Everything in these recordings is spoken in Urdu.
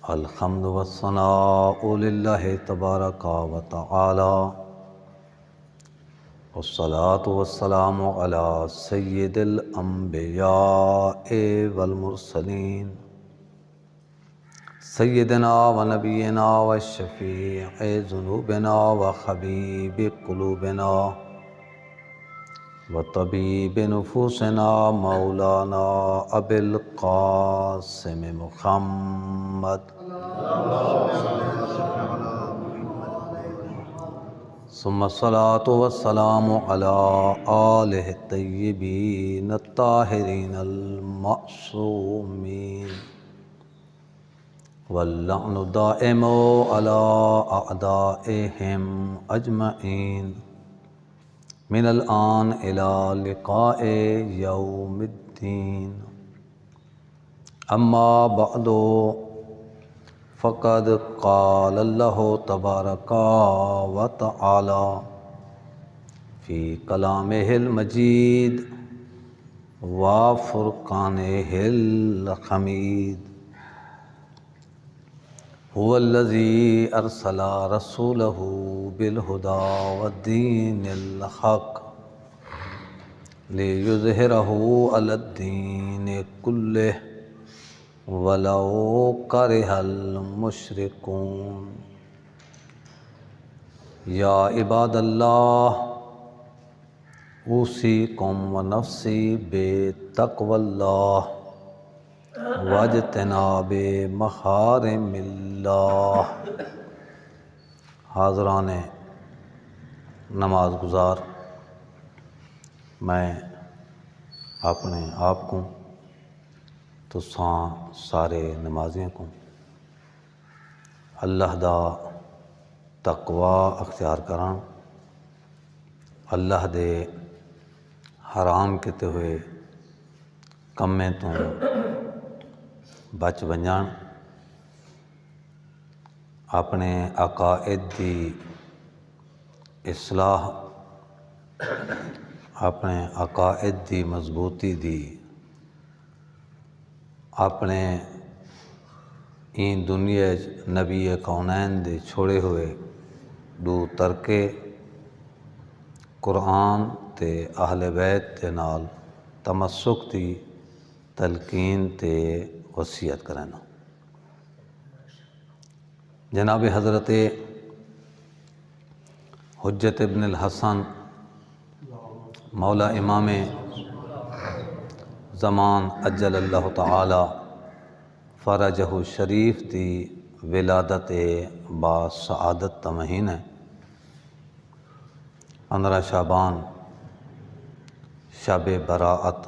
الحمد والثناء للہ تبارک و تعالی والصلاة والسلام علی سید الانبیاء والمرسلین سیدنا و نبینا و شفیع ذنوبنا و حبیب قلوبنا و طبیب نفوسنا مولانا ابی القاسم محمد ثم الصلاة والسلام علی آلہ الطیبین الطاہرین المعصومین واللعن دائم علی اعدائهم اجمعین من الآن الى لقاء یوم الدین اما بعد فقد قال اللہ تبارک و تعالی فی کلامہ المجید و فرقانہ الحمید هو الذی ارسل رسولہ بالہدی والدین الحق لیظہرہ علی الدین کلہ ولو کرہ المشرکون یا عباد اللہ اوصیکم ونفسی بتقوی اللہ واجتناب محارم اللہ۔ حاضران نماز گزار، میں اپنے آپ کو تو سارے نمازیوں کو اللہ دا تقوی اختیار کران، اللہ دے حرام کیتے ہوئے کمیں تو بچ ونجان، اپنے عقائد دی اصلاح، اپنے عقائد دی مضبوطی دی، اپنے این دنیا نبی کونین دے چھوڑے ہوئے دو ترکے قرآن تے اہل بیت دے نال تمسک دی تلقین تے وصیت کرنا۔ جناب حضرت حجت ابن الحسن مولا امام زمان اجل اللہ تعالی فرجہ شریف دی ولادت با سعادت تمہین ہے 15 شعبان شب براعت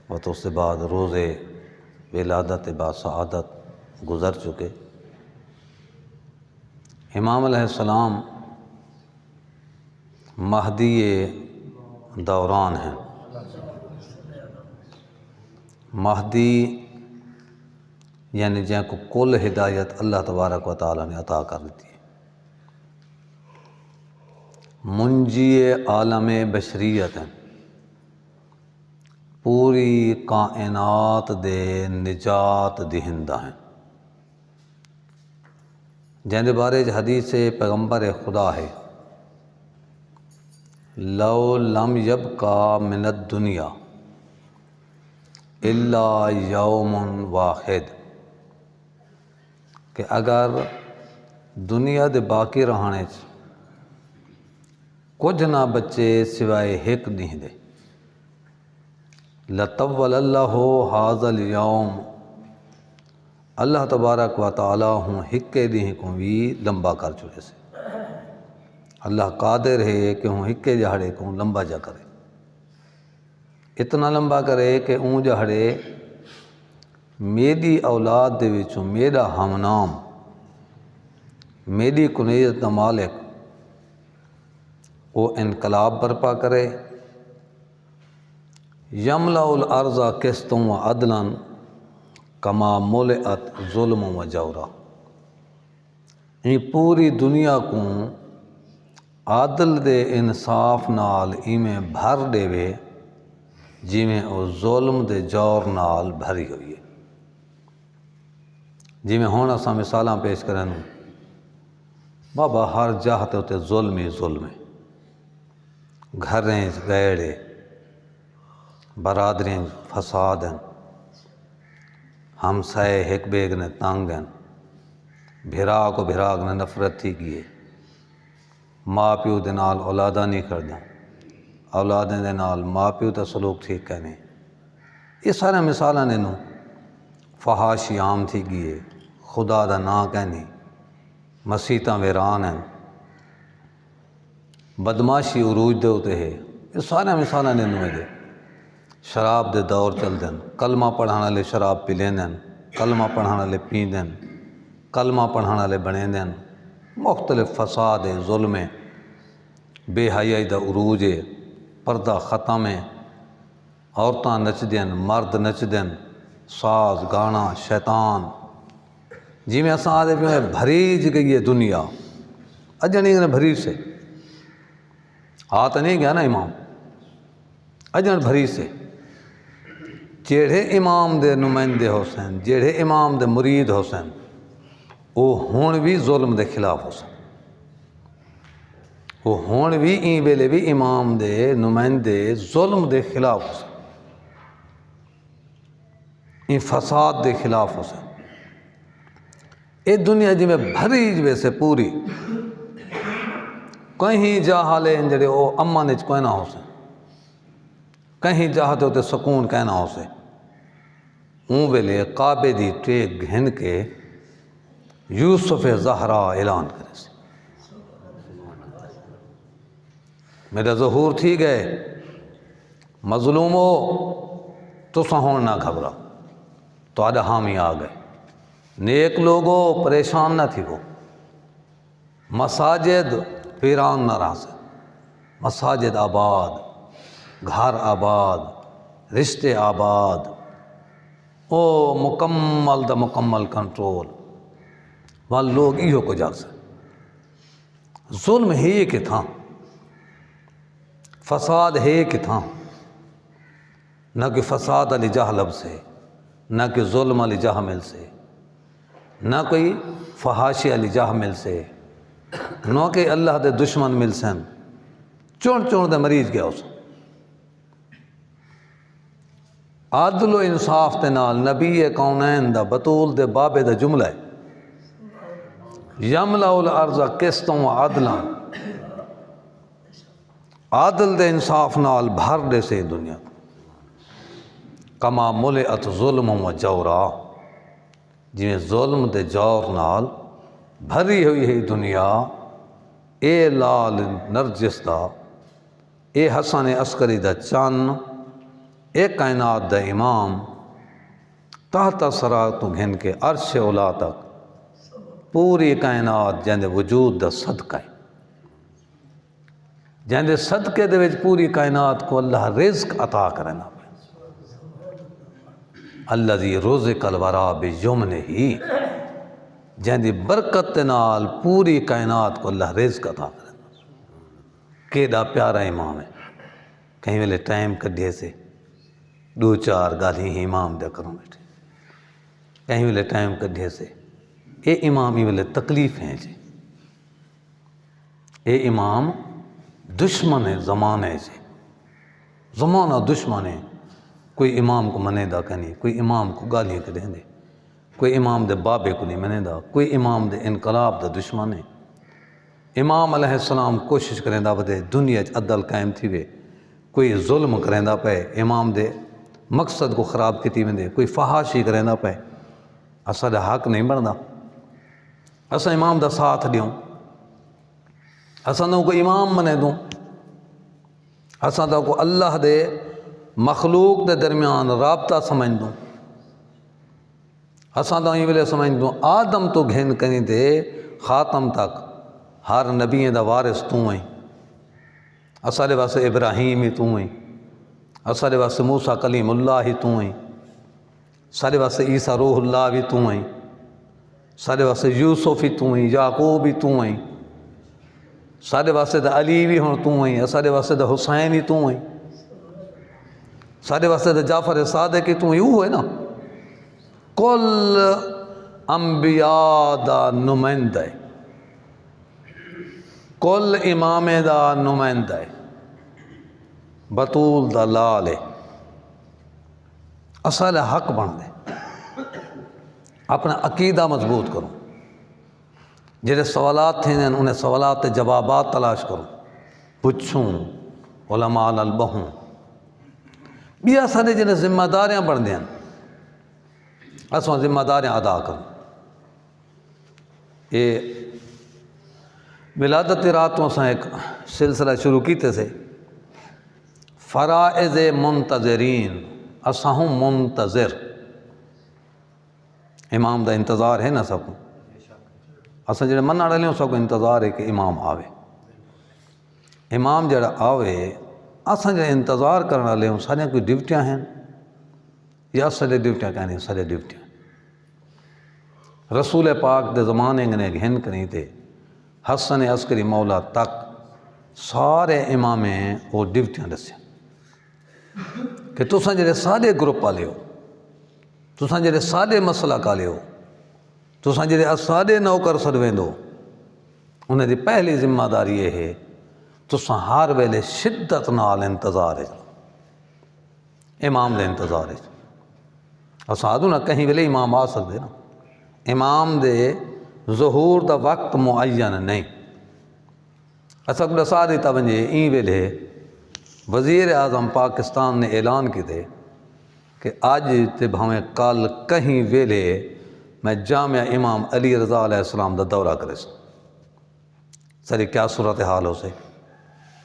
و تو اس کے بعد روز ولادت با سعادت گزر چکے۔ امام علیہ السلام مہدی دوران ہیں۔ مہدی یعنی جن کو کل ہدایت اللہ تبارک و تعالیٰ نے عطا کر دیتی ہے، منجی عالم بشریت ہیں، پوری کائنات دے نجات دہندہ ہیں، جن دے بارے حدیث پیغمبر خدا ہے لو لم یبقى من الدنیا الا یوم واحد، کہ اگر دنیا دے باقی رہنے کچھ نہ بچے سوائے ایک دن دے، لطول اللہ ھذا اليوم، اللہ تبارک و تعالی ہوں ہکے دن کو بھی لمبا کر چکے سے۔ اللہ قادر ہے کہ ہوں ہکے جہڑے کو لمبا جا کرے، اتنا لمبا کرے کہ اون جہڑے میری اولاد دے وچوں میرا ہمنام، میری کنیت دا مالک وہ انقلاب برپا کرے، یملأ الارض قسط و عدلا کما ملئت ظلم و جورا، یہ پوری دنیا کو عادل دے انصاف نال ایویں بھر دے وے جویں او ظلم دے جور نال بھری ہوئی ہے۔ جی میں ہوں اساں مثالاں پیش کرن بابا ہر جاہ تے اتنے ظلم ہی ظلم ہے، گھریں گیڑے برادریں فساد ہیں، ہمسائے ایک بیگ نے تنگ ہیں، بھرا کو بھراگ نے نفرت تھی کیے، ماں پیو دے نال اولاداں نہیں کردہ، اولادیں دے نال ماں پیو تے سلوک ٹھیک کہنے، یہ سارے مثالاں نے نو فحاشی عام تھی گئے، خدا دا نا کہنی، مسیتاں ویران ہیں، بدماشی عروج دے ہوتے ہے، یہ سارے مثالاں نے نو دے، شراب دے دور چل دیں، کلمہ پڑھانا لے شراب پی لین دیں، کلمہ پڑھانا لے پین دیں، کلمہ پڑھانا لے بنے دیں، مختلف فساد ہے، ظلم ہے، بے حیائی دا عروج ہے، پردہ ختم ہے، عورتاں نچ دیں، مرد نچ دیں، ساز گانا شیطان، جی میں اساں آدھے پہ بھریج گئی ہے دنیا، اجنی نے بھری سے آتا نہیں گیا نا امام اجن بھری سے، جیڑے امام دے نمائندے حسین، جیڑے امام دے مرید حسین، وہ ہون بھی ظلم دے خلاف حسین، وہ ہون بھی این ویلے بھی امام دے نمائندے ظلم دے خلاف حسین، این فساد دے خلاف حسین، اے دنیا جی میں بھری ویسے پوری کہیں جا حالے جڑے او امن اچ کوئی نہ ہو سے، کہیں جاہتے ہوتے سکون کہنا ہو سے، اون ویلے کعبے دی ٹیک گھن کے یوسف زہرا اعلان کرے سے، میرا ظہور تھی گئے، مظلومو تساں ہون نہ گھبرا، تو آدھا حامی آ گئے، نیک لوگو پریشان نہ تھی وہ، مساجد ویران نہ رہا سے، مساجد آباد، گھر آباد، رشتے آباد، او مکمل دا مکمل کنٹرول، وہاں لوگ ایہو کو جاگ سے، ظلم ہے کہ تھا، فساد ہے کہ تھا، نہ کہ فساد علی جہلب سے، نہ کہ ظلم علی جہمل سے، نہ کوئی فحاشی علی جہمل سے، نہ کہ اللہ دے دشمن مل سن، چون چون دے مریض گیا اس، عدل و انصاف دے نال نبی کونین دا بطول دے بابے دا جملہ ہے، یملأ الارض قسطا و عدلا، عادل دے انصاف نال بھر دے سے دنیا کما ملئت ظلم و جورا، جویں ظلم دے جور نال بھری ہوئی ہے دنیا، اے لال نرجس دا، اے حسن عسکری دا چن، اے کائنات دا امام، تحت سرا تو گھن کے عرش اولا تک پوری کائنات جہاں دے وجود دا صدقہ ہے، جہاں دے صدقے دے وچ پوری کائنات کو اللہ رزق عطا کرنا پہ، الذی رزق الورا بیمنہ، جہاں دی برکت دے نال پوری کائنات کو اللہ رزق عطا کرنا، کیڑا پیارا امام ہے، کہیں ویلے ٹائم کڈھے سے دو چار گالی ہی امام دے کروں بیٹھے، کہیں ویلے ٹائم کڈھے سے، اے امام ہی ویلے تکلیف ہیں جی، اے امام دشمن ہے زمانے سے، زمانہ دشمن ہے، کوئی امام کو منے دا کہنی، کوئی امام کو گالیاں کے دیں دے، کوئی امام دے بابے کو نہیں منے دا، کوئی امام دے انقلاب دا دشمن ہے، امام علیہ السلام کوشش کریں دا بدے دنیا عدل قائم تھی وے، کوئی ظلم کریں دا پہ امام دے مقصد کو خراب کیتی ویندے، کوئی فحاشی کریں دا پہ، اسا دا حق نہیں بندا، اسا امام دا ساتھ دیوں، اسا دا کو امام منے دوں، اسا دا کو اللہ دے مخلوق دے درمیان رابطہ سمجھ دوں، اسا دا یہ ویلے سمجھ دوں آدم تو گھن کنی دے خاتم تک ہر نبی دا وارث تو ہیں، اسا دے واسطے ابراہیم ہی تو ہیں، اسا دے واسطے موسیٰ کلیم اللہ ہی تو ہیں، سارے واسطے عیسیٰ روح اللہ بھی تو ہیں، سارے واسطے یوسف ہی تو ہیں، یعقوب ہی تو ہیں، سارے واسطے دا علی بھی ہوں تو ہیں، سارے واسطے دا حسین ہی تو ہیں، سارے واسطے دا جعفر صادق ہی تو ہیں، وہ ہے نا، کل انبیاء دا نمائندہ ہے، کل امام دا نمائندہ ہے، بطول دا لال ہے، اصل حق بن دے، اپنا عقیدہ مضبوط کرو، جڑے سوالات تھے انہیں سوالات کے جوابات تلاش کرو، پوچھوں علماء نال بہوں، بیا سارے جنہیں ذمہ داریاں بن دیں اساں ذمہ داریاں ادا کروں۔ یہ ولادت رات اساں ایک سلسلہ شروع کیتے سے فرائض منتظرین، اساں ہوں منتظر، امام دا انتظار ہے نا سب کو، اساں جڑے منع رہے ہیں سب کو انتظار ہے کہ امام آوے، امام جڑا آوے اساں جڑے انتظار کرنے والے ہوں سارے کوئی ڈیوٹیاں ہیں یا سارے ڈیوٹیاں کہنے سارے ڈیوٹیاں رسول پاک دے زمانے نے گھن کریں تھے حسن عسکری مولا تک سارے امامیں وہ ڈیوٹیاں دسیا کہ تساں جڑے سارے گروپ والے ہو، تساں جڑے سارے مسلک والے ہو، تساں جڑے سارے نوکر سرویندو، انہیں دی پہلی ذمہ داری یہ ہے تساں ہر ویلے شدت نال انتظار ہے، امام دے انتظار ہے۔ اساں آدھو نا کہیں ویلے امام آ سکتے نا، امام دے ظہور دا وقت معین نہیں، اساں کو دسا دیتا ونجے این ویلے وزیر اعظم پاکستان نے اعلان کیتے کہ آج تے بھاویں کل کہیں ویلے میں جامعہ امام علی رضا علیہ السلام دا دورہ کرے سا، ساری کیا صورتحال ہو سے،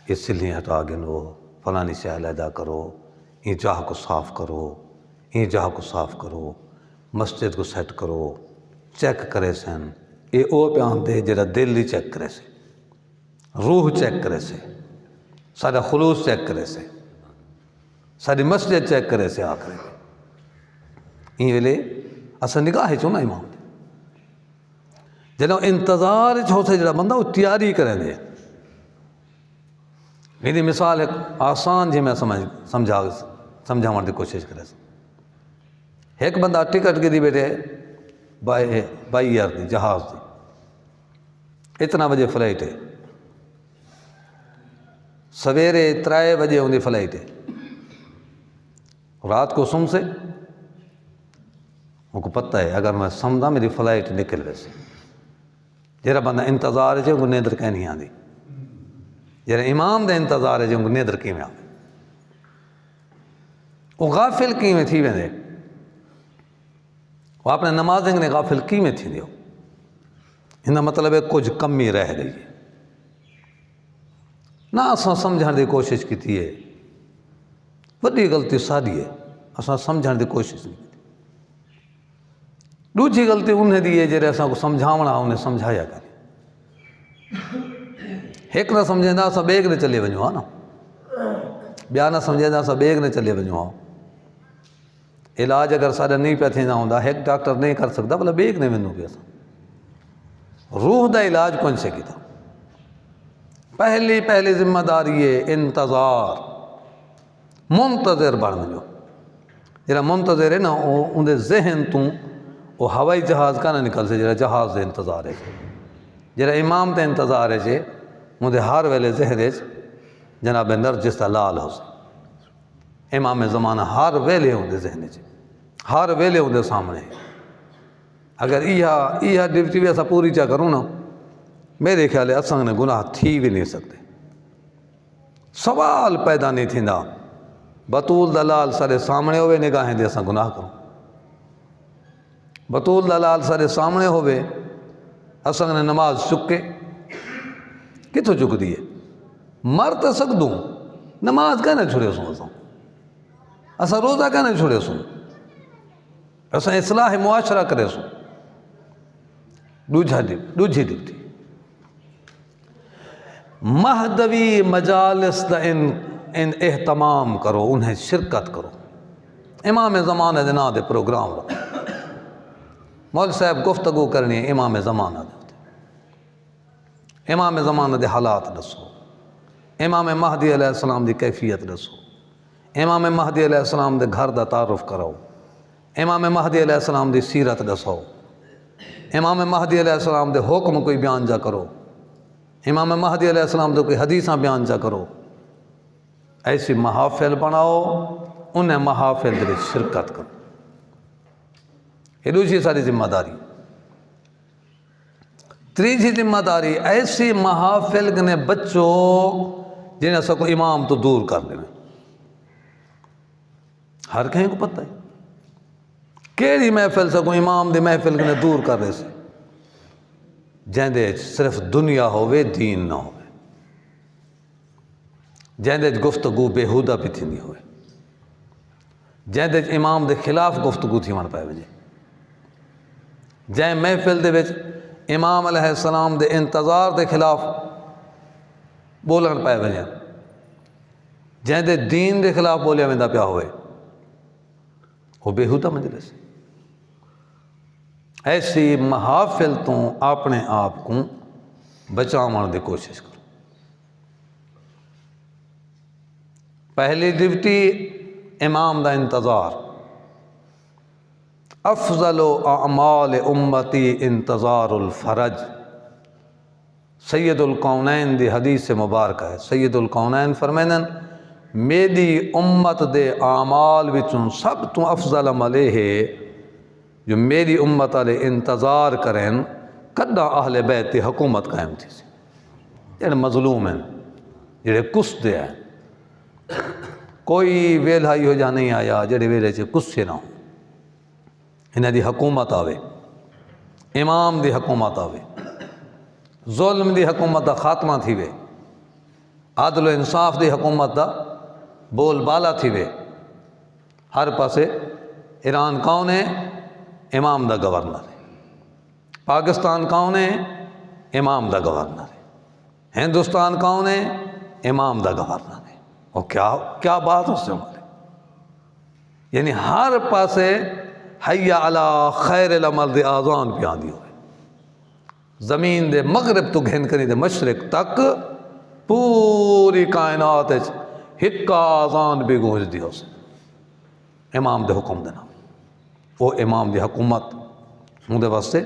یہ سلیاں ہٹا گنو، فلانی سے علیحدہ کرو، این جاہ کو صاف کرو، این جاہ کو صاف کرو، مسجد کو سیٹ کرو، چیک کرے سن، یہ او پیان دے جڑا دل ہی چیک کرے سے، روح چیک کرے سے، سارا خلوص چیک کرے سے، ساری مسجد چیک کرے سے آخری این ویلے اسا نگاہ چوں نا امام دے جنہوں انتظار ہو سے جڑا بندہ وہ تیاری کریں دے۔ میری مثال ایک آسان جی میں سمجھاؤں دی کوشش کرے سا، ایک بندہ ٹکٹ کی دی بیٹھے بائی ایئر دی جہاز دی، اتنا بجے فلائٹ ہے، سویرے 3 بجے ان دی فلائٹ ہے، رات کو سم سے ان کو پتہ ہے اگر میں سمجھا میری فلائٹ نکل ویسے، جہاں بندہ انتظار ہے ان کو نیندر کہیں نہیں آتی، جہاں امام دے انتظار ہے ان کو نیندر کی میں آتی، وہ غافل کی میں تھی ویندے، وہ اپنے نمازیں نے غافل کی میں تھی دیو، ان کا مطلب ہے کچھ کمی رہ گئی ہے، نہ اساں سمجھان دی کوشش کی تھی ہے، بڑی غلطی ساری ہے، اساں سمجھان دی کوشش نہیں کی، دوسری غلطی انہیں دی ہے جڑے اساں کو سمجھاونا انہیں سمجھایا کرے، ایک نہ سمجھیں دا اساں بیگ نے چلے ونجو نا، بیا نہ سمجھیں دا اساں بیگ نے چلے ونجو، علاج اگر سارا نہیں پہ تھینا ہوندا، ایک ڈاکٹر نہیں کر سکتا بلا بیگ نہیں ونو پہ اساں روح دا علاج کون سے کیتا، پہلی ذمہ داری ہے انتظار، منتظر بن جو، جڑا منتظر ہے نا ان دے ذہن تو وہ ہوائی جہاز کا نہ نکل سے، جڑا جہاز دے انتظار ہے، جڑا امام دے انتظار ہے ان دے ہر ویلے ذہن ہے جناب نرجس دا لال ہو سے، امام زمانہ ہر ویلے ان دے ذہن ہے، ہر ویلے ان دے سامنے، اگر یہ ڈیوٹی بھی ایسا پوری چاہ کروں نا میرے خیال ہے اساں نے گناہ تھی بھی نہیں سکتے، سوال پیدا نہیں تھیندا، بطول دلال سارے سامنے ہوئے نگاہیں دے اساں گناہ کروں، بطول دلال سارے سامنے ہوئے اساں نے نماز چکے، کتوں چک دیئے، مر تو سکدوں نماز کہنے چھوڑے سوں، اساں روزہ کہنے چھوڑے سوں، اساں اصلاح معاشرہ کرے سوں، دوجھی ڈیوٹی مہدوی مجالس دا ان اہتمام کرو، انہیں شرکت کرو، امام زمانہ دے نا دے پروگرام رکھو، مول صاحب گفتگو کرنی ہے امام زمانہ دے، امام زمانہ دے حالات دسو، امام مہدی علیہ السلام دی کیفیت دسو، امام مہدی علیہ السلام دے گھر دا تعارف کرو، امام مہدی علیہ السلام دی سیرت دسو، امام مہدی علیہ السلام دے حکم کوئی بیان جا کرو، امام مہدی علیہ السلام دے کوئی حدیثاں بیان جا کرو، ایسی محافل بناؤ، انہیں محافل دے شرکت کرو۔ یہ دوسری ساری ذمہ داری۔ تیسری ذمہ داری ایسی محافل نے بچو جنہیں سکو امام تو دور کر دیں۔ ہر کہیں کو پتہ ہے کیڑی محفل سکو امام دی محفل نے دور کر رہے سے، جہندے صرف دنیا ہوئے دین نہ ہوئے، جہندے گفتگو بےہودہ بھی تھی نہیں ہوئے، جہندے امام دے خلاف گفتگو تھی من پائے وجے، جہاں محفل دے وچ امام علیہ السلام دے انتظار دے خلاف بولن پائے وجے، جہندے دین دے خلاف بولیا ویندا پیا ہوئے، وہ بےہودہ مجلس۔ ایسی محافل تو اپنے آپ کو بچاؤن دی کوشش کرو۔ پہلی ڈیوٹی امام دا انتظار۔ افضل اعمال امتی انتظار الفرج، سید القونین دی حدیث مبارکہ ہے۔ سید القونین فرمینن میری امت دے اعمال وچوں سب تو افضل عمل ہے جو میری امت والے انتظار کریں کدا اہل بیت دی حکومت قائم تھی سی، جڑے مظلوم ہیں، جڑے کستے ہیں، کوئی ویلہائی ہو جا نہیں آیا جڑے ویلے چے کسے نہ ہوں، انہیں دی حکومت آوے، امام دی حکومت آوے، ظلم دی حکومت دا خاتمہ تھی وے، عدل و انصاف دی حکومت دا بول بالا تھی وے۔ ہر پاسے ایران کون ہے؟ امام دا گورنر ہے۔ پاکستان کون ہے؟ امام دا گورنر ہے۔ ہندوستان کون ہے؟ امام دا گورنر ہے۔ اور کیا بات اس سے ہمارے، یعنی ہر پاسے حی علی خیر العمل دے آذان پہ آدھی ہوئے، زمین دے مغرب تو گھن کنی دے مشرق تک پوری کائنات ہکا آذان بھی گونج دی ہو سے امام دے حکم دینا۔ وہ امام دی حکومت ہوں دے واسطے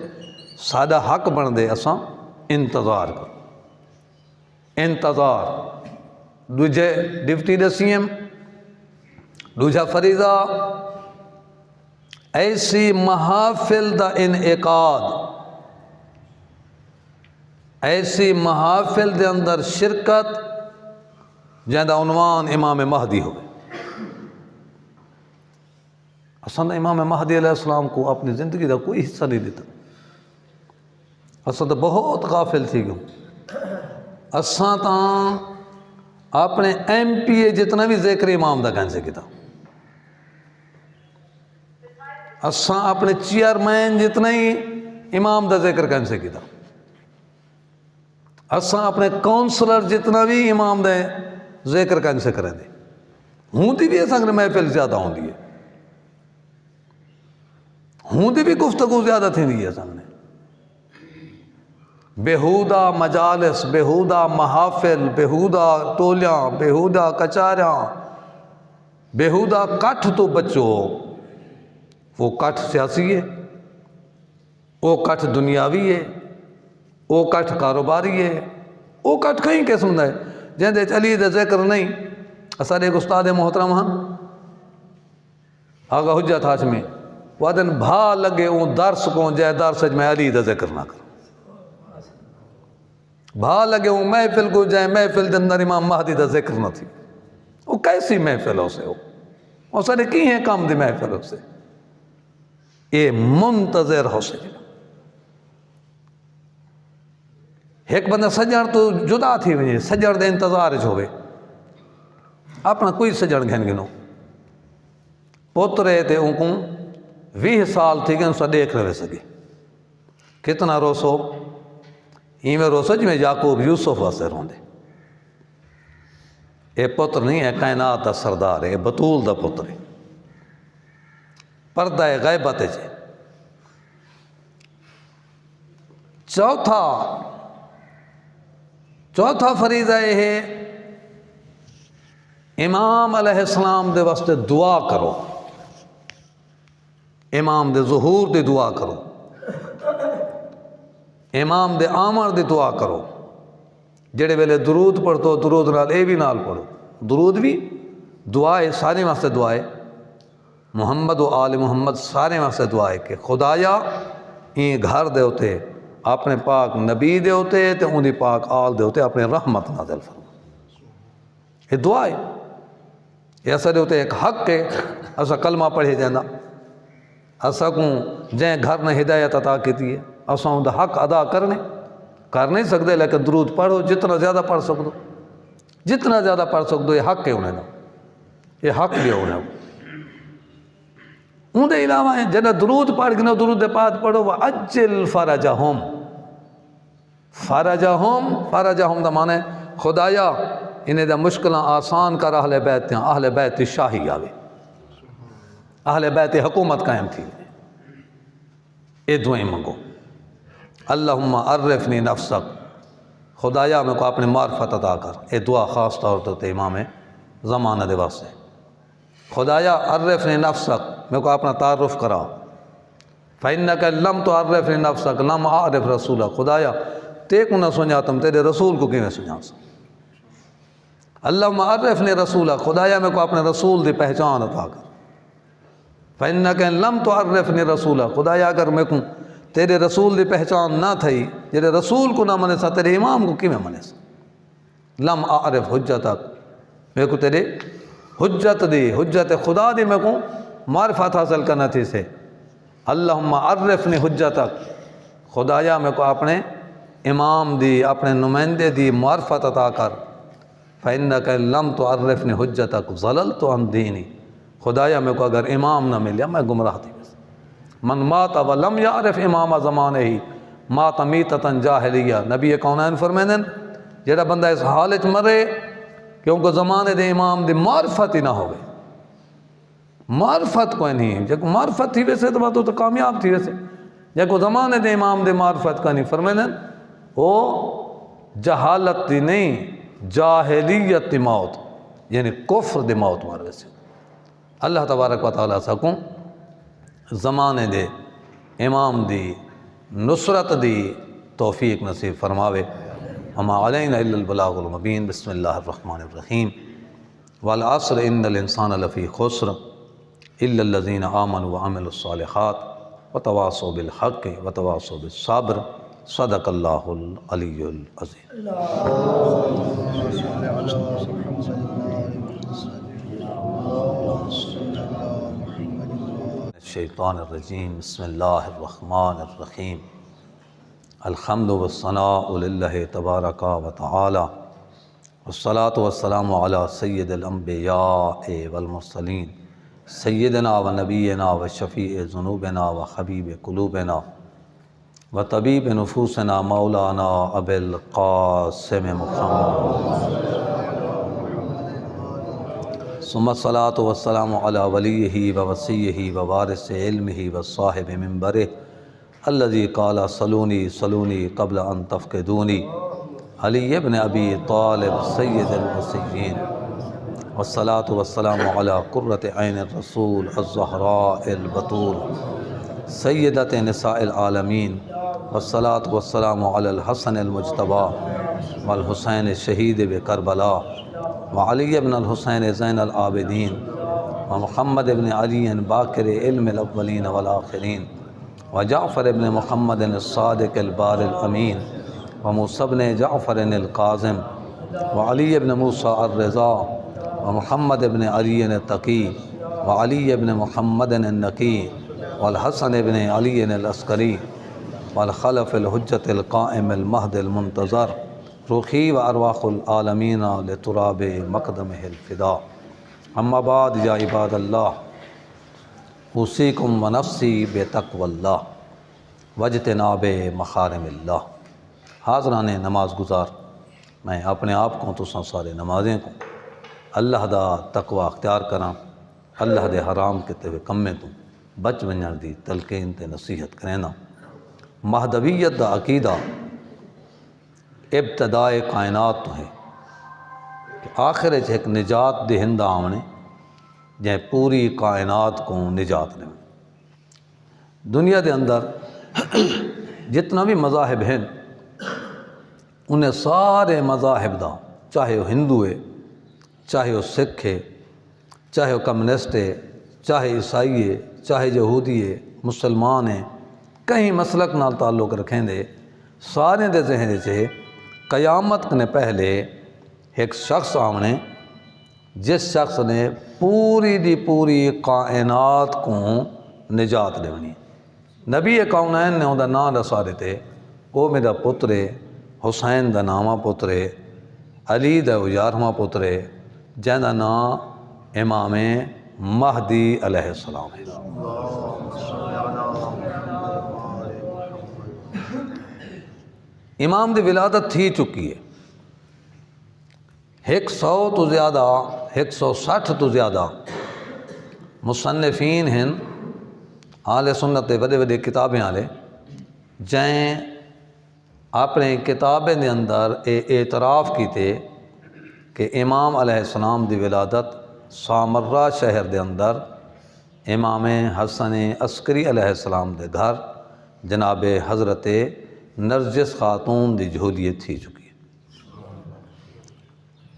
سادہ حق بن دے اساں انتظار کرو۔ انتظار دوجے ڈپٹی ڈسیم، دوجا فریضہ ایسی محافل دا انعقاد، ایسی محافل دے اندر شرکت جہاں دا عنوان امام مہدی ہوئے۔ اساں امام مہدی علیہ السلام کو اپنی زندگی دا کوئی حصہ نہیں دیتا، اساں تو بہت غافل تھی گئے۔ اساں تا اپنے ایم پی اے جتنا بھی ذکر امام دا کہن سے کیتا، اساں اپنے چیئرمین جتنا ہی امام دا ذکر کہن سے کیتا، اساں اپنے کونسلر جتنا بھی امام دا ذکر کہن سے کریں دے۔ ہوں دی بھی اساں محفل زیادہ ہوں دی ہے، ہوں دی بھی گفتگو زیادہ تھی دی ہے سامنے۔ بےہودہ مجالس، بےہودہ محافل، بےہودہ ٹولیاں، بےہودہ کچاریاں، بےہودہ کٹھ تو بچو۔ وہ کٹھ سیاسی ہے، وہ کٹھ دنیاوی ہے، وہ کٹھ کاروباری ہے، وہ کٹھ کئی قسم دا ہے جہاں علی دے ذکر نہیں۔ اساں ایک استاد محترم ہاں آگا حجت ہاشمی، وہ دن بھا لگے اون درس کو جائے درس میں علی دا ذکر نہ کرو، بھا لگے اون محفل کو جائے محفل دے اندر امام مہدی دا ذکر نہ تھی۔ وہ کیسی محفل ہو سے ہو، وہ سارے کی ہیں کام دی محفل ہو سے، یہ منتظر ہو سے۔ ایک بندہ سجن تو جدا تھی وجے، سجن دے انتظار ہوئے، اپنا کوئی سجن گھن گنو پوترے تے ان کو 20 سال تھی گئے انسا دیکھ رہے سکے، کتنا روسو ایویں روسو جی میں یعقوب یوسف واسطے رون دے۔ اے پتر نہیں ہے کائنات دا سردار ہے، بطول دا پتر ہے، پردہ غیبت ہے۔ چوتھا فریضہ یہ ہے امام علیہ السلام دے واسطے دعا کرو، امام دے ظہور دی دعا کرو۔ امام دے آمن دی دعا کرو، جڑے ویلے درود پڑھو درود نال اے بھی نال پڑھو، درود بھی دعائے سارے واسطے دعائے، محمد و آل محمد سارے واسطے دعائے کہ خدایا این گھر دے ہوتے اپنے پاک نبی دے ہوتے تے ان دی پاک آل دے ہوتے اپنے رحمت نازل فرما۔ یہ دعا ہے، یہ اسا دے ہوتے ایک حق ہے، اسا کلمہ پڑھے جانا، اسا کو جائیں گھر نے ہدایت عطا کی ہے، اسا ان دا حق ادا کر نہیں سکتے، لیکن درود پڑھو جتنا زیادہ پڑھ سکو، جتنا زیادہ پڑھ سکو، یہ حق ہے انہیں نا، یہ حق بھی انہیں۔ ان دے علاوہ ہیں جنہ درود پڑھ گنا درود پاک پڑھو وَأَجِّلْ فَرَجَهُمْ، فرجہم دا معنی ہے خدایا انہیں دا مشکلیں آسان کر اہل بیت ہیں، اہل بیت شاہی آوے، اہل بیت حکومت قائم تھی، اے دعائیں منگو۔ اللہم عرفنی نفسک، خدایا میں کو اپنے معرفت عطا کر، اے دعا خاص طور تے امام زمانہ دے واسطے، خدایا عرفنی نفسک، میں کو اپنا تعارف کرا، فَإِنَّكَ لَمْ تُعَرِّفْنِ نَفْسَكَ لَمْ أَعْرِفْ رَسُولَكَ، خدایا تے کو نہ سنجاتم تیرے رسول کو کیوں سنجات۔ اللہم عرفنی رسولک، خدایا میں کو اپنے رسول دی پہچان عطا کر، فَإِنَّكَ لَمْ تُعَرِّفْنِ رَسُولَكَ، خدایا اگر میں کو تیرے رسول دی پہچان نہ تھی، جیرے رسول کو نہ منے سا تیرے امام کو کی میں منے سا، لم اعرف حجتک، میں کو تیرے حجت دی، حجت خدا دی میں کو معرفت حاصل کرنا تھی سے، اللہم عرفنی حجتک، خدایا میں کو اپنے امام دی اپنے نمائندے دی معرفت عطا کر، فَإِنَّكَ لَمْ تُعَرِّفْنِ حُجَّتَكَ ضَلَلْتُ عَنْ دِينِ، خدایا میں کو اگر امام نہ ملیا میں گمراہ تھی۔ من مات ولم یعرف امام زمانے ہی مات میتتاً جاہلیہ، نبی کونین فرمائن جیڑا بندہ اس حالت مرے کہ ان کو زمانے دے امام دی معرفت ہی نہ ہوئے، معرفت کوئی نہیں، جب معرفت تھی ویسے تو بات تو کامیاب تھی، ویسے جب زمانے دے امام دے معرفت کا نہیں فرمائن وہ جہالت دی نہیں، جاہلیت دی موت، یعنی کفر دی موت مار ویسے۔ اللہ تبارک و تعالیٰ سکوں زمانے دے امام دی نصرت دی توفیق نصیب فرماوے۔ وما علینا الا البلاغ المبین۔ بسم اللہ الرحمن الرحیم۔ والعصر ان الانسان لفی خسر الا الذین آمنوا وعملوا الصالحات وتواصوا بالحق وتواصوا بالصبر، صدق اللہ العلی العظیم۔ الشیطان الرجیم، بسم اللہ الرحمن الرحیم۔ الحمد والثناء للہ تبارک و تعالی، والصلاة والسلام علی سید الانبیاء والمرسلین، سیدنا و نبینا و شفیع ذنوبنا و حبیب قلوبنا و طبیب نفوسنا مولانا ابی القاسم محمد، ثم الصلاة والسلام علی ولیہ و وصیہ و وارث علمہ و صاحب منبرہ الذی قال صلونی صلونی قبل ان تفقدونی، علی ابن ابی طالب سید الوصیین، والصلاة والسلام علی قرۃ عین الرسول الزہراء البتول سیدۃ نساء العالمین، والصلاة والسلام علی الحسن المجتبیٰ والحسین شہید بکربلا، وعلی ابن الحسین زین العابدین، ومحمد ابن علی باکر علم الاولین والآخرین، وجعفر ابن محمد الصادق البار الامین، وموسیٰ ابن جعفر القاظم، وعلی ابن موسیٰ الرضا، ومحمد ابن علی التقی، وعلی ابن محمد النقی، والحسن ابن علی العسکری، والخلف الحجت القائم المہد المنتظر، روحی و ارواح العالمین لتراب مقدمہ الفدا۔ اما بعد یا عباد اللہ، اوصیکم و نفسی بتقوی اللہ واجتناب محارم اللہ۔ حاضران نماز گزار، میں اپنے آپ کو تو سارے نمازیں کو اللہ دا تقوی اختیار کراں، اللہ دے حرام کتے ہوئے کمیں تو بچ ونجن دی تلقین تے نصیحت کرینا۔ مہدویت دا عقیدہ ابتدائے کائنات تو ہے کہ آخر ایک نجات دہندہ آمنے جہاں پوری کائنات کو نجات لیں۔ دنیا دے اندر جتنا بھی مذاہب ہیں انہیں سارے مذاہب دا، چاہے وہ ہندو ہے، چاہے وہ سکھ ہے، چاہے وہ کمیونسٹ ہے، چاہے عیسائی ہے، چاہے یہودی ہے، مسلمان ہیں، کہیں مسلک نال تعلق رکھیں دے، سارے دے ذہن چ قیامت نے پہلے ایک شخص آونے جس شخص نے پوری دی پوری کائنات کو نجات دینی۔ نبی کونین نے انہوں دا نام رسا دیتے، وہ میرا پتر ہے، حسین دا نامہ پتر ہے، علی دا 11واں پتر ہے، جن دا نام امام مہدی علیہ السلام ہے۔ امام دی ولادت تھی چکی ہے، 100 تو زیادہ 160 تو زیادہ مصنفین ہیں آل سنت دے وڈے وڈے کتابیں آلے جائیں اپنے کتابیں دے اندر اعتراف کیتے کہ امام علیہ السلام دی ولادت سامرہ شہر دے اندر امام حسن عسکری علیہ السلام دے گھر جناب حضرت نرجس خاتون دی جھولیے تھی چکی ہے۔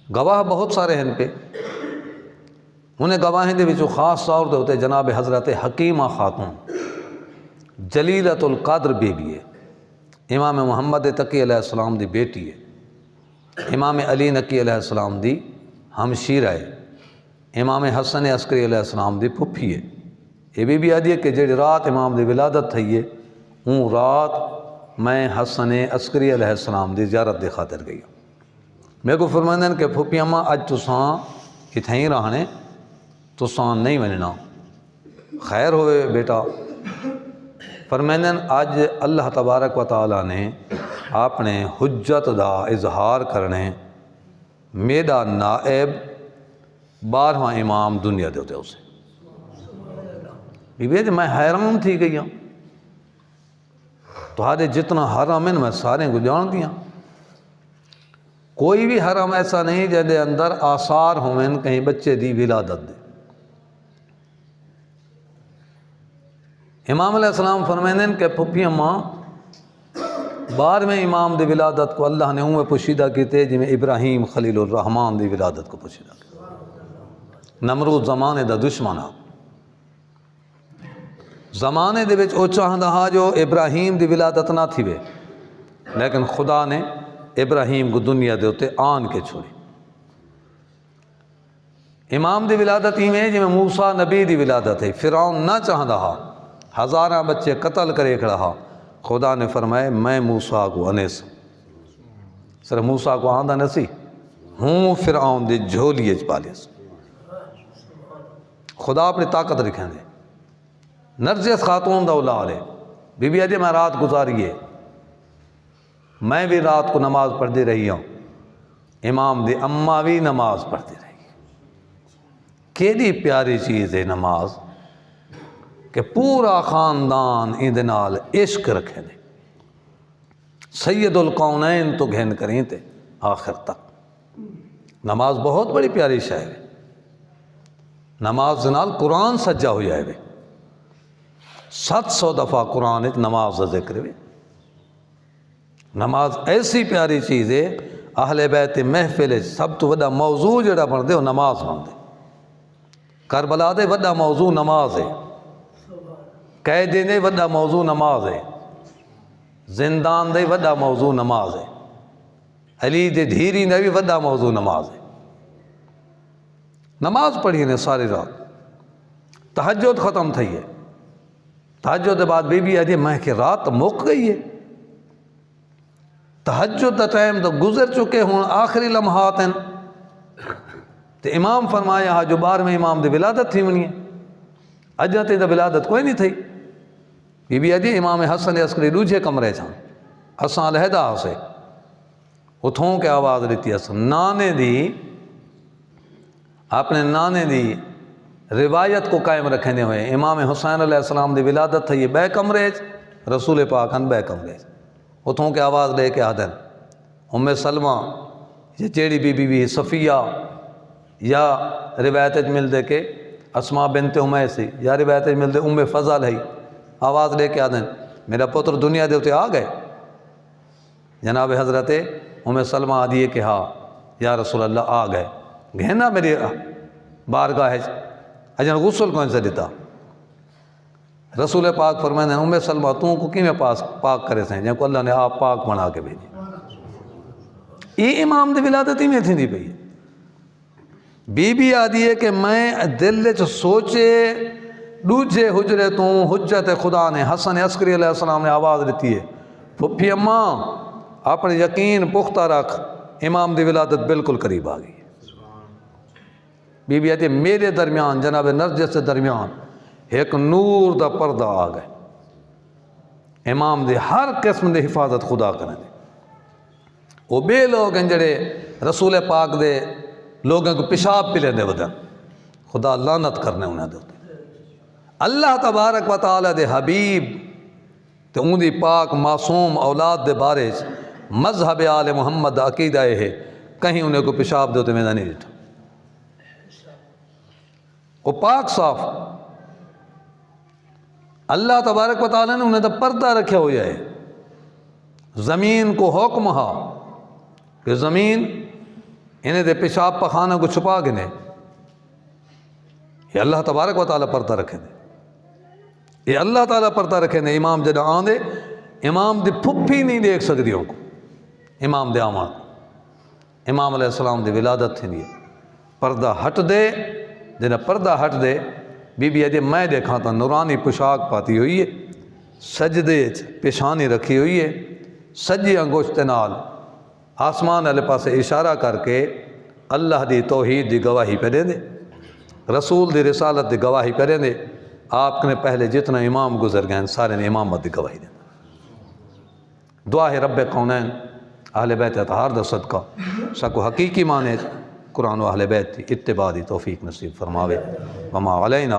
گواہ بہت سارے ہیں پہ، انہیں گواہیں دے وچوں خاص طور دے ہوتے جناب حضرت حکیمہ خاتون جلیلۃ القدر بی بی ہے، امام محمد تقی علیہ السلام دی بیٹی ہے، امام علی نقی علیہ السلام دی ہمشیرہ ہے، امام حسن عسکری علیہ السلام دی پھپھی ہے۔ یہ بھی آدھی ہے کہ جڑی رات امام دی ولادت تھی ہے اون رات میں حسن عسکری علیہ السلام دی زیارت دے خاطر گئی ہوں۔ میرے کو فرمائندن کہ پھپھی اماں اج تساں اتھیں ہی رہنے، تساں نہیں مننا، خیر ہوئے بیٹا۔ فرمائندن اج اللہ تبارک و تعالیٰ نے اپنے حجت دا اظہار کرنے میرا نائب 12واں امام دنیا دے ہوتے اسے بی بی میں حیران تھی گئی ہوں، تہاڈے جتنا حرم ہیں میں سارے کو جان دیا، کوئی بھی حرم ایسا نہیں جہدے اندر آثار ہوئیں کہیں بچے دی ولادت دے۔ امام علیہ السلام فرمائندے کہ پھپھی اماں 12ویں امام دی ولادت کو اللہ نے اوے پوشیدہ کیتے جی میں ابراہیم خلیل الرحمن دی ولادت کو پوشیدہ کیتے۔ نمرود زمانے دا دشمن آ، زمانے دے وچ او چاہندا ہا جو ابراہیم دی ولادت نہ تھی وے، لیکن خدا نے ابراہیم کو دنیا دے ہوتے آن کے چھوڑی۔ امام دی ولادت ہی میں جی میں موسیٰ نبی دی ولادت ہے، فرعون نہ چاہندا ہا، ہزاراں بچے قتل کرے کھڑا ہا، خدا نے فرمائے میں موسیٰ کو انیس صرف موسیٰ کو آندہ نسی ہوں فرعون دی جھولیے چپالیس۔ خدا اپنی طاقت رکھیں دے۔ نرجس خاتون دا اولاد ہے، بی بی میں رات گزاریے، میں بھی رات کو نماز پڑھتی رہی ہوں، امام دی اماں بھی نماز پڑھتی رہی۔ کیڑی پیاری چیز ہے نماز کہ پورا خاندان اندے نال عشق رکھے دے، سید القونین تو گھن کریں تے آخر تک۔ نماز بہت بڑی پیاری شے ہے، نماز نال قرآن سجا ہو جائے 700 دفعہ قرآن نماز کا ذکر ہے۔ نماز ایسی پیاری چیز ہے، اہل بیت محفل سب تو وڈا موضوع جڑا بن دے وہ نماز بن دے۔ کربلا دے وڈا موضوع نماز ہے، قیدی دے وڈا موضوع نماز ہے، زندان دے وڈا موضوع نماز ہے، علی دے دھیری نے بھی وڈا موضوع نماز ہے۔ نماز پڑھی نے ساری رات، تہجد ختم تھی ہے، تہجد بعد بی بی آدھی میں کہ رات مک گئی ہے، تہجد دا ٹائم تو گزر چکے ہوں، آخری لمحات ہیں، تو امام فرمایا ہاں جو 12ویں امام دی ولادت تھی منی ہے، اجا تے دا ولادت کوئی نہیں تھی۔ بی بی آدھی امام حسن عسکری دوجھے کمرے چھان، اساں علیحدہ سے اتھوں کے آواز لیتی ہے، نانے دی اپنے نانے دی روایت کو قائم رکھنے ہوئے، امام حسین علیہ السلام دی ولادت تھی بے کمرے، رسول پاک ان بے کمرے، اتھوں کے آواز لے کے آدھن ام سلمہ یہ چیڑی بی بی صفیہ یا روایت مل دے کے اسماء بنت امیس یا روایت مل دے ام فضل ہے، آواز لے کے آدھن میرا پتر دنیا دے اتنے آ گئے؟ جناب حضرت ام سلمہ آدھی ہے کہ ہاں یا رسول اللہ آ گئے، گئے نا میری بارگاہ اجن غسل کون سے دیتا؟ رسول پاک فرمائے ام سلمہ تو کو کی میں پاک کرے سیں جن کو اللہ نے آپ پاک بنا کے بھیجی. یہ امام دی ولادت ہی میں تھی دی پئی. بی بی آدھی ہے کہ میں دل چ سوچے دوجے حجرے تو حجت خدا نے حسن عسکری علیہ السلام نے آواز دیتی ہے پھپھی اماں اپنے یقین پختہ رکھ، امام دی ولادت بالکل قریب آ گئی. بی بی آدھی ہے میرے درمیان جناب نرجس سے درمیان ایک نور دا پردہ آ گئے. امام دے ہر قسم دے حفاظت خدا کرنے دے. وہ بے لوگ ہیں جڑے رسول پاک دے لوگوں کو پیشاب پی لیندے بدن، خدا لعنت کرنے انہیں دے. اللہ تبارک و تعالی دے حبیب تے ان دی پاک معصوم اولاد دے بارے مذہب آل محمد عقیدہ ہے کہیں انہیں کو پیشاب دے تو میں نہیں دیتا. وہ پاک صاف اللہ تبارک و تعالی نے انہیں تو پردہ رکھے ہوئے ہے. زمین کو حکم ہا کہ زمین انہیں دے پیشاب پخانہ کو چھپا گنے، یہ اللہ تبارک و تعالی پردہ رکھے دے. یہ اللہ تعالیٰ پردہ رکھے نے. امام جدہ آن دے امام دی پھپھی نہیں دیکھ سکتی ہوں کو، امام دے آمان امام علیہ السلام دی ولادت تھی نہیں. پردہ ہٹ دے جنہ پردہ ہٹ دے بی بی آدھی میں دیکھا تھا نورانی پوشاک پاتی ہوئی ہے، سجدے پیشانی رکھی ہوئی ہے، سجی انگوشت نال آسمان والے پاسے اشارہ کر کے اللہ دی توحید دی گواہی پہ دے دے، رسول دی رسالت دی گواہی پہ دے دے. آپ نے پہلے جتنا امام گزر گئے سارے نے امامت دی گواہی دے. دعا ہے رب کونین اہل بیت اطہار دا صدقہ سکو حقیقی معنی قرآن و اہل بیت اتباع دی توفیق نصیب فرماوے. وما علینا